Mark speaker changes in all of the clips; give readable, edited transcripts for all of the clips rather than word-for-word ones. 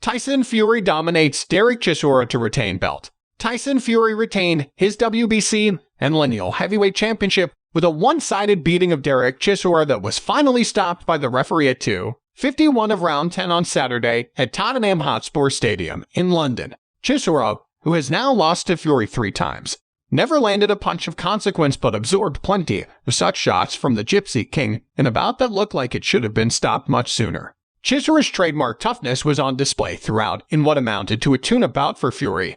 Speaker 1: Tyson Fury dominates Derek Chisora to retain belt. Tyson Fury retained his WBC and lineal heavyweight championship with a one-sided beating of Derek Chisora that was finally stopped by the referee at 2:51 of round 10 on Saturday at Tottenham Hotspur Stadium in London. Chisora, who has now lost to Fury 3 times, never landed a punch of consequence but absorbed plenty of such shots from the Gypsy King in a bout that looked like it should have been stopped much sooner. Chisora's trademark toughness was on display throughout in what amounted to a tune-up bout for Fury,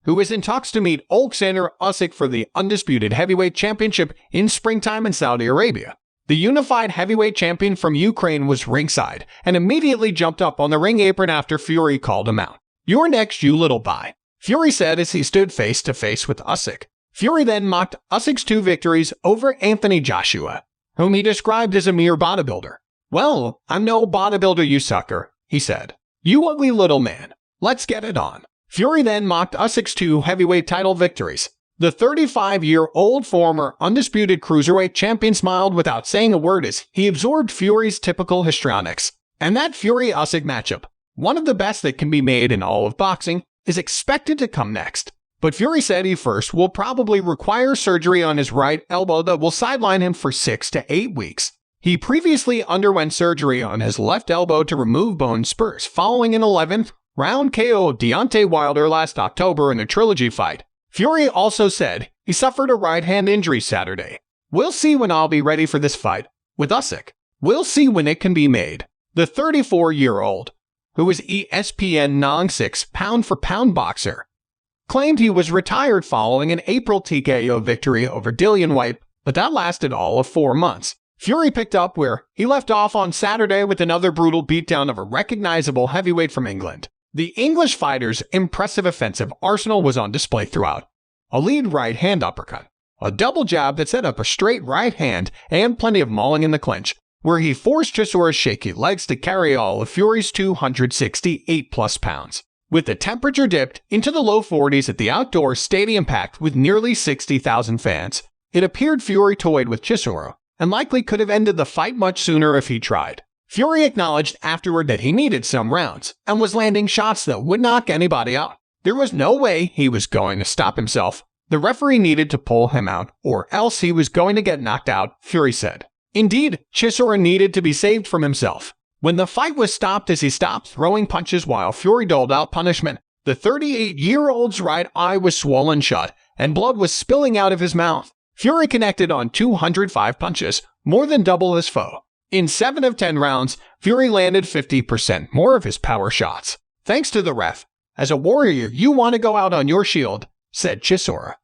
Speaker 1: who is in talks to meet Alexander Usyk for the undisputed heavyweight championship in springtime in Saudi Arabia. The unified heavyweight champion from Ukraine was ringside and immediately jumped up on the ring apron after Fury called him out. "You're next, you little bye," Fury said as he stood face-to-face with Usyk. Fury then mocked Usyk's 2 victories over Anthony Joshua, whom he described as a mere bodybuilder. "Well, I'm no bodybuilder, you sucker," he said. "You ugly little man. Let's get it on." Fury then mocked Usyk's 2 heavyweight title victories. The 35-year-old former undisputed cruiserweight champion smiled without saying a word as he absorbed Fury's typical histrionics. And that Fury-Usyk matchup, one of the best that can be made in all of boxing, is expected to come next. But Fury said he first will probably require surgery on his right elbow that will sideline him for 6 to 8 weeks. He previously underwent surgery on his left elbow to remove bone spurs following an 11th round KO of Deontay Wilder last October in a trilogy fight. Fury also said he suffered a right hand injury Saturday. "We'll see when I'll be ready for this fight with Usyk. We'll see when it can be made." The 34-year-old, who is ESPN non-6 pound-for-pound boxer, claimed he was retired following an April TKO victory over Dillian Whyte, but that lasted all of 4 months. Fury picked up where he left off on Saturday with another brutal beatdown of a recognizable heavyweight from England. The English fighter's impressive offensive arsenal was on display throughout. A lead right-hand uppercut, a double jab that set up a straight right hand, and plenty of mauling in the clinch, where he forced Chisora's shaky legs to carry all of Fury's 268-plus pounds. With the temperature dipped into the low 40s at the outdoor stadium packed with nearly 60,000 fans, it appeared Fury toyed with Chisora and likely could have ended the fight much sooner if he tried. Fury acknowledged afterward that he needed some rounds and was landing shots that would knock anybody out. There was no way he was going to stop himself. The referee needed to pull him out or else he was going to get knocked out, Fury said. Indeed, Chisora needed to be saved from himself. When the fight was stopped as he stopped throwing punches while Fury doled out punishment, the 38-year-old's right eye was swollen shut and blood was spilling out of his mouth. Fury connected on 205 punches, more than double his foe. In 7 of 10 rounds, Fury landed 50% more of his power shots. "Thanks to the ref. As a warrior, you want to go out on your shield," said Chisora,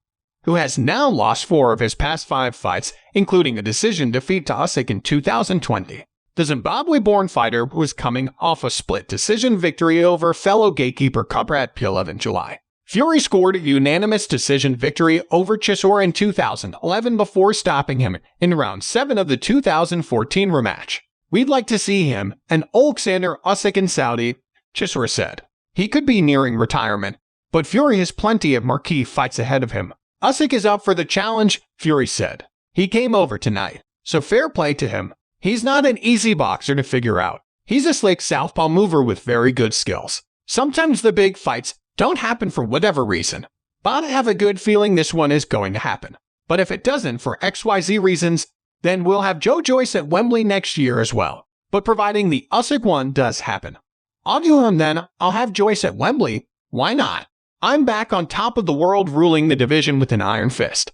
Speaker 1: who has now lost 4 of his past 5 fights, including a decision defeat to Usyk in 2020. The Zimbabwe-born fighter was coming off a split decision victory over fellow gatekeeper Kubrat Pulev in July. Fury scored a unanimous decision victory over Chisora in 2011 before stopping him in round 7 of the 2014 rematch. "We'd like to see him and Alexander Usyk in Saudi," Chisora said. He could be nearing retirement, but Fury has plenty of marquee fights ahead of him. "Usyk is up for the challenge," Fury said. "He came over tonight, so fair play to him. He's not an easy boxer to figure out. He's a slick southpaw mover with very good skills. Sometimes the big fights don't happen for whatever reason, but I have a good feeling this one is going to happen. But if it doesn't for XYZ reasons, then we'll have Joe Joyce at Wembley next year as well. But providing the Usyk one does happen, I'll do him then. I'll have Joyce at Wembley. Why not? I'm back on top of the world ruling the division with an iron fist."